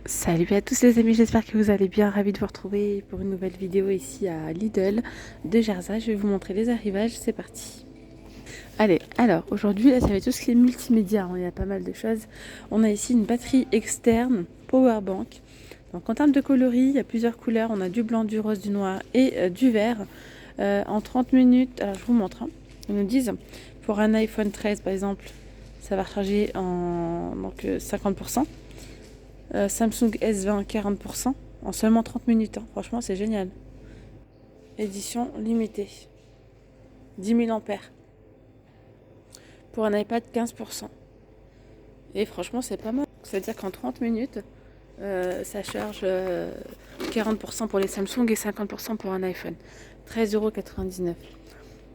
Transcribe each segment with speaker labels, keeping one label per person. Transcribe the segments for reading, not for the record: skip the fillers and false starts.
Speaker 1: Salut à tous les amis, j'espère que vous allez bien, ravi de vous retrouver pour une nouvelle vidéo ici à Lidl de Gerza. Je vais vous montrer les arrivages, c'est parti. Allez, alors aujourd'hui là ça va être tout ce qui est multimédia, hein. Il y a pas mal de choses. On a ici une batterie externe Powerbank. Donc en termes de coloris, il y a plusieurs couleurs, on a du blanc, du rose, du noir et du vert. En 30 minutes, alors je vous montre, hein. Ils nous disent pour un iPhone 13 par exemple, ça va recharger en 50%. Samsung S20 40% en seulement 30 minutes, hein. Franchement c'est génial. Édition limitée, 10 000 ampères. Pour un iPad 15%. Et franchement c'est pas mal. C'est-à-dire qu'en 30 minutes, ça charge 40% pour les Samsung et 50% pour un iPhone. 13,99 €.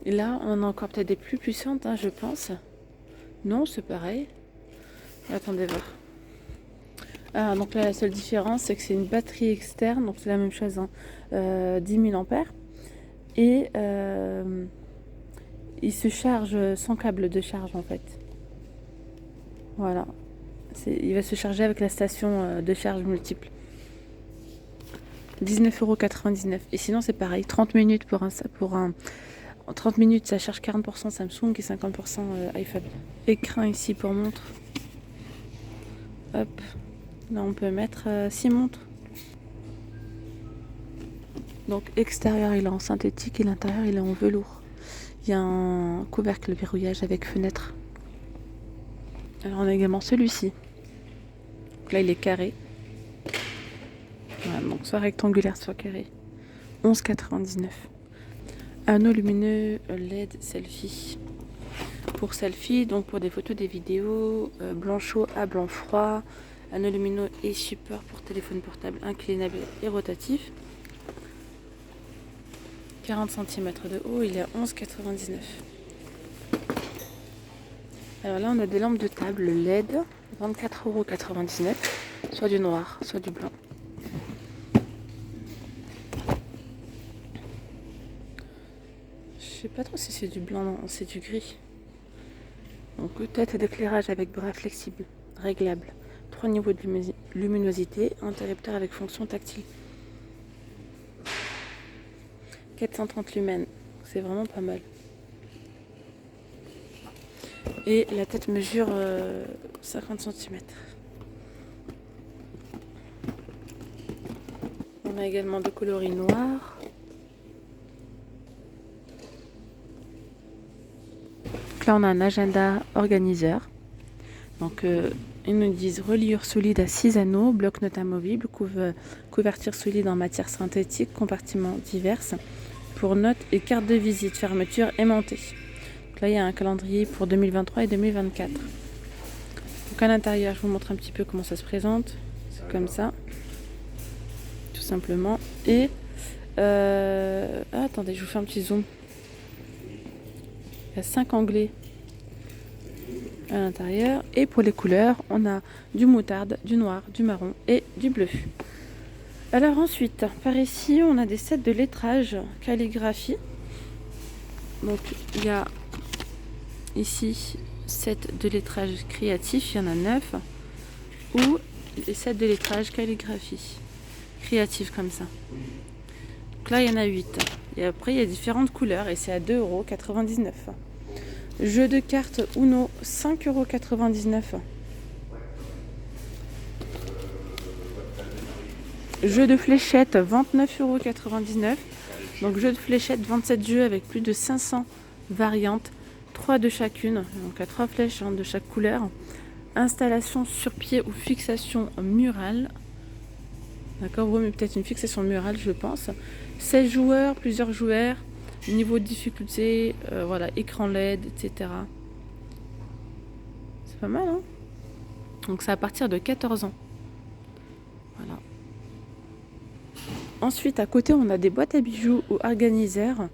Speaker 1: Et là on a encore peut-être des plus puissantes, hein, je pense. Non, c'est pareil. Attendez voir. Ah, donc là, la seule différence, c'est que c'est une batterie externe, donc c'est la même chose, hein, 10 000 ampères. Et il se charge sans câble de charge en fait. Voilà. Il va se charger avec la station de charge multiple. 19,99 €. Et sinon, c'est pareil, 30 minutes en 30 minutes, ça charge 40% Samsung et 50% iPhone. Écran ici pour montre. Hop. Là, on peut mettre 6 montres. Donc, extérieur, il est en synthétique et l'intérieur, il est en velours. Il y a un couvercle verrouillage avec fenêtre. Alors, on a également celui-ci. Donc là, il est carré. Voilà, donc soit rectangulaire, soit carré. 11,99 €. Anneau lumineux LED selfie. Pour selfie, donc pour des photos, des vidéos, blanc chaud à blanc froid. Anneau lumineux et support pour téléphone portable inclinable et rotatif. 40 cm de haut, il est à 11,99 €. Alors là, on a des lampes de table LED, 24,99 €, soit du noir, soit du blanc. Je sais pas trop si c'est du blanc, non, c'est du gris. Donc tête d'éclairage avec bras flexible, réglable. 3 niveaux de luminosité, interrupteur avec fonction tactile. 430 lumens, c'est vraiment pas mal. Et la tête mesure 50 cm. On a également deux coloris noirs. Donc là, on a un agenda organiseur. Donc, ils nous disent reliure solide à 6 anneaux, bloc-notes amovible, couverture solide en matière synthétique, compartiments divers pour notes et cartes de visite, fermeture aimantée. Donc là, il y a un calendrier pour 2023 et 2024. Donc à l'intérieur, je vous montre un petit peu comment ça se présente. C'est comme ça, tout simplement. Et attendez, je vous fais un petit zoom. Il y a 5 onglets à l'intérieur. Et pour les couleurs, on a du moutarde, du noir, du marron et du bleu. Alors ensuite, par ici, on a des sets de lettrage calligraphie. Donc il y a ici 7 de lettrage créatif, il y en a 9. Ou les sets de lettrage calligraphie créatif comme ça. Donc là, il y en a 8. Et après, il y a différentes couleurs et c'est à 2,99 €. Jeu de cartes Uno, 5,99 €. Jeu de fléchettes, 29,99 €. Donc jeu de fléchettes, 27 jeux avec plus de 500 variantes. 3 de chacune, donc à 3 flèches, hein, de chaque couleur. Installation sur pied ou fixation murale. D'accord, oui, mais peut-être une fixation murale, je pense. 16 joueurs, plusieurs joueurs. Niveau de difficulté, voilà, écran LED, etc. C'est pas mal, hein? Donc c'est à partir de 14 ans. Voilà. Ensuite, à côté, on a des boîtes à bijoux ou organiseurs.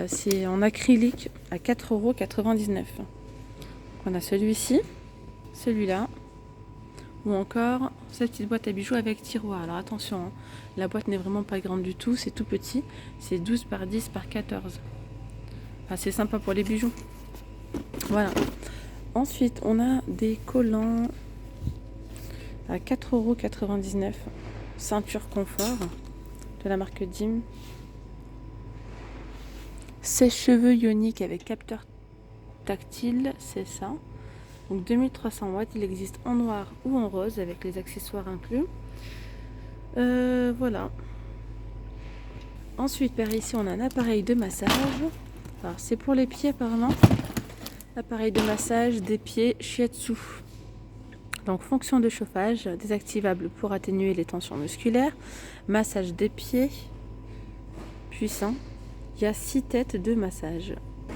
Speaker 1: C'est en acrylique à 4,99 €. On a celui-ci, celui-là, ou encore cette petite boîte à bijoux avec tiroir. Alors attention, hein, la boîte n'est vraiment pas grande du tout, c'est tout petit. C'est 12 par 10 par 14. Enfin, c'est sympa pour les bijoux. Voilà. Ensuite, on a des collants à 4,99 €. Ceinture confort de la marque Dim. Sèche-cheveux ionique avec capteur tactile, c'est ça. Donc 2300 watts, il existe en noir ou en rose avec les accessoires inclus. Voilà. Ensuite, par ici, on a un appareil de massage. Alors, c'est pour les pieds apparemment. Appareil de massage des pieds Shiatsu. Donc, fonction de chauffage, désactivable pour atténuer les tensions musculaires. Massage des pieds, puissant. Il y a 6 têtes de massage.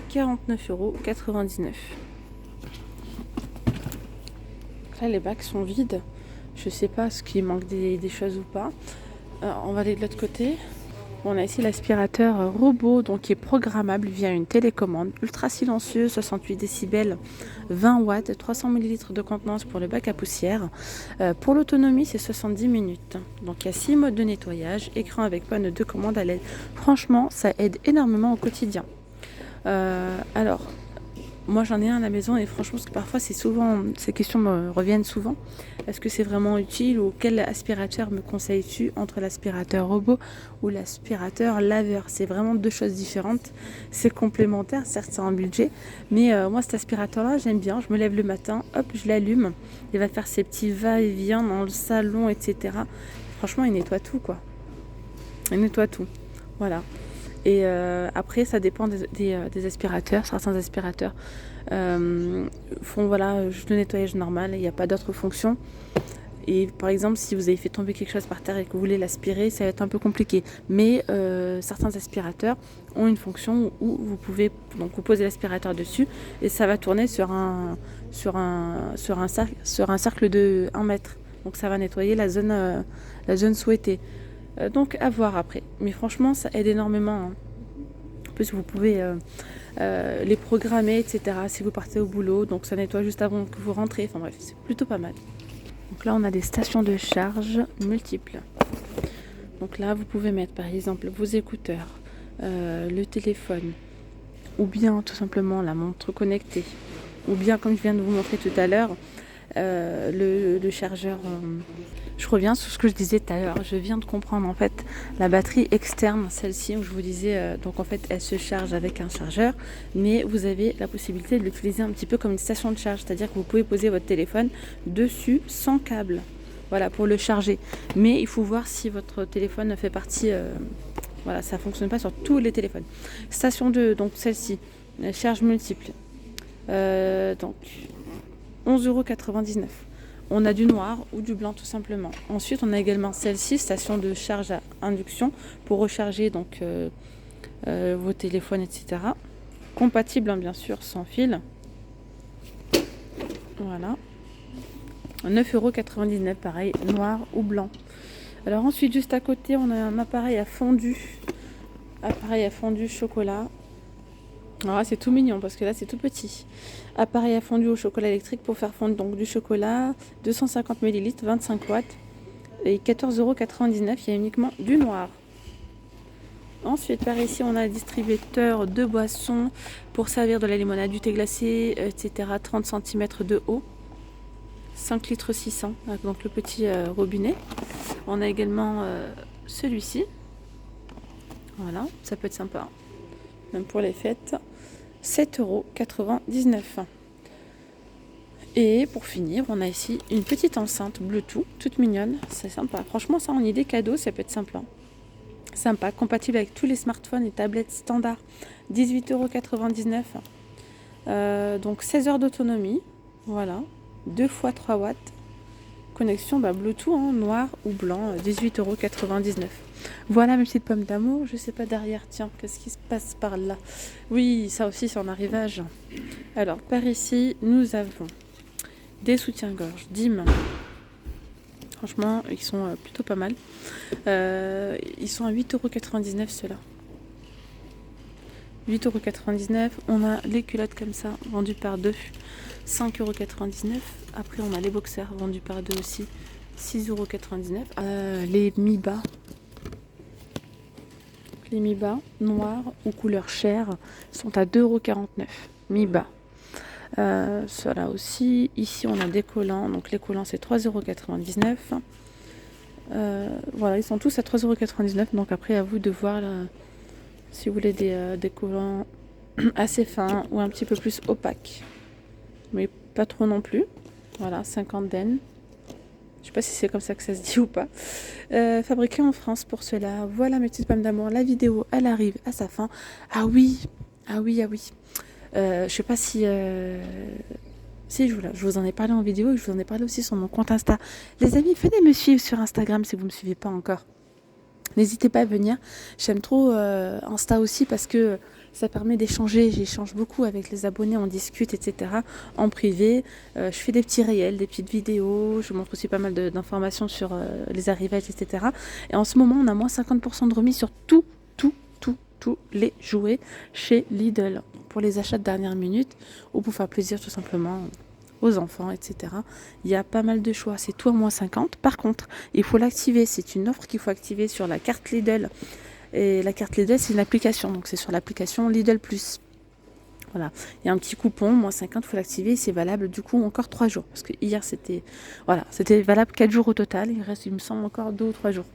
Speaker 1: 49,99 €. Là, les bacs sont vides. Je sais pas ce qu'il manque des choses ou pas. On va aller de l'autre côté. On a ici l'aspirateur robot, donc qui est programmable via une télécommande, ultra silencieux, 68 décibels, 20 watts, 300 ml de contenance pour le bac à poussière. Pour l'autonomie, c'est 70 minutes. Donc il y a 6 modes de nettoyage, écran avec panneau de commande à l'aide. Franchement, ça aide énormément au quotidien. Alors, moi j'en ai un à la maison et franchement, parce que parfois ces questions me reviennent souvent. Est-ce que c'est vraiment utile ou quel aspirateur me conseilles-tu entre l'aspirateur robot ou l'aspirateur laveur? C'est vraiment deux choses différentes. C'est complémentaire, certes c'est un budget, mais moi cet aspirateur-là j'aime bien. Je me lève le matin, hop, je l'allume. Il va faire ses petits va-et-vient dans le salon, etc. Franchement, il nettoie tout quoi. Il nettoie tout. Voilà. Et après, ça dépend des aspirateurs. Certains aspirateurs font voilà, juste le nettoyage normal. Il n'y a pas d'autres fonctions. Et par exemple, si vous avez fait tomber quelque chose par terre et que vous voulez l'aspirer, ça va être un peu compliqué. Mais certains aspirateurs ont une fonction où vous pouvez donc vous poser l'aspirateur dessus et ça va tourner sur un cercle de 1 mètre. Donc ça va nettoyer la zone souhaitée. Donc à voir après. Mais franchement, ça aide énormément. Hein. En plus, vous pouvez les programmer, etc. Si vous partez au boulot. Donc ça nettoie juste avant que vous rentrez. Enfin bref, c'est plutôt pas mal. Donc là, on a des stations de charge multiples. Donc là, vous pouvez mettre par exemple vos écouteurs, le téléphone, ou bien tout simplement la montre connectée, ou bien comme je viens de vous montrer tout à l'heure, le chargeur. Je reviens sur ce que je disais tout à l'heure. Je viens de comprendre en fait la batterie externe, celle-ci où je vous disais, donc en fait elle se charge avec un chargeur, mais vous avez la possibilité de l'utiliser un petit peu comme une station de charge, c'est-à-dire que vous pouvez poser votre téléphone dessus sans câble, voilà, pour le charger. Mais il faut voir si votre téléphone fait partie, voilà, ça fonctionne pas sur tous les téléphones. Station 2, donc celle-ci, charge multiple, donc 11,99 €. On a du noir ou du blanc tout simplement. Ensuite, on a également celle-ci, station de charge à induction pour recharger donc vos téléphones, etc. Compatible, hein, bien sûr, sans fil. Voilà. 9,99 €, pareil, noir ou blanc. Alors ensuite, juste à côté, on a un appareil à fondu. Appareil à fondu chocolat. Alors là, c'est tout mignon parce que là, c'est tout petit. Appareil à fondu au chocolat électrique pour faire fondre donc du chocolat, 250 ml, 25 watts et 14,99 €. Il y a uniquement du noir. Ensuite, par ici, on a un distributeur de boissons pour servir de la limonade, du thé glacé, etc. 30 cm de haut, 5 litres 600, donc le petit robinet. On a également celui-ci. Voilà, ça peut être sympa. Même pour les fêtes, 7,99 €. Et pour finir, on a ici une petite enceinte Bluetooth, toute mignonne, c'est sympa. Franchement, ça en idée cadeau, ça peut être sympa. Sympa, compatible avec tous les smartphones et tablettes standards, 18,99 €. Donc 16 heures d'autonomie, voilà, 2 x 3 watts. Connexion Bluetooth, hein, noir ou blanc, 18,99 €. Voilà mes petites pommes d'amour. Je sais pas derrière, tiens, qu'est-ce qui se passe par là? Oui, ça aussi c'est en arrivage. Alors par ici, nous avons des soutiens-gorge Dim. Franchement, ils sont plutôt pas mal. Ils sont à 8,99 € ceux-là. 8,99 €. On a les culottes comme ça, vendues par deux, 5,99 €. Après, on a les boxers vendus par deux aussi, 6,99 €. Les mi-bas. Les mi-bas noirs ou couleur chair sont à 2,49 € mi-bas. Cela aussi. Ici, on a des collants. Donc, les collants, c'est 3,99 €. Voilà, ils sont tous à 3,99 €. Donc, après, à vous de voir là, si vous voulez des collants assez fins ou un petit peu plus opaques. Mais pas trop non plus. Voilà, 50 den. Je sais pas si c'est comme ça que ça se dit ou pas. Fabriqué en France pour cela. Voilà mes petites pommes d'amour. La vidéo, elle arrive à sa fin. Ah oui, ah oui, ah oui. Je sais pas si... Si, je vous en ai parlé en vidéo et je vous en ai parlé aussi sur mon compte Insta. Les amis, venez me suivre sur Instagram si vous ne me suivez pas encore. N'hésitez pas à venir. J'aime trop Insta aussi parce que ça permet d'échanger. J'échange beaucoup avec les abonnés, on discute, etc. En privé. Je fais des petits réels, des petites vidéos. Je montre aussi pas mal d'informations sur les arrivages, etc. Et en ce moment, on a moins 50% de remise sur tous les jouets chez Lidl pour les achats de dernière minute ou pour faire plaisir tout simplement aux enfants, etc. Il y a pas mal de choix, c'est tout à moins 50. Par contre, il faut l'activer, c'est une offre qu'il faut activer sur la carte Lidl. Et la carte Lidl, c'est une application, donc c'est sur l'application Lidl Plus. Voilà, il y a un petit coupon, moins 50, il faut l'activer, c'est valable du coup encore 3 jours. Parce que hier, c'était valable 4 jours au total, il reste, il me semble, encore 2 ou 3 jours.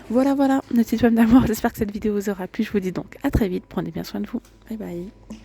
Speaker 1: Voilà, mes petites femmes d'amour, j'espère que cette vidéo vous aura plu. Je vous dis donc à très vite, prenez bien soin de vous. Bye bye.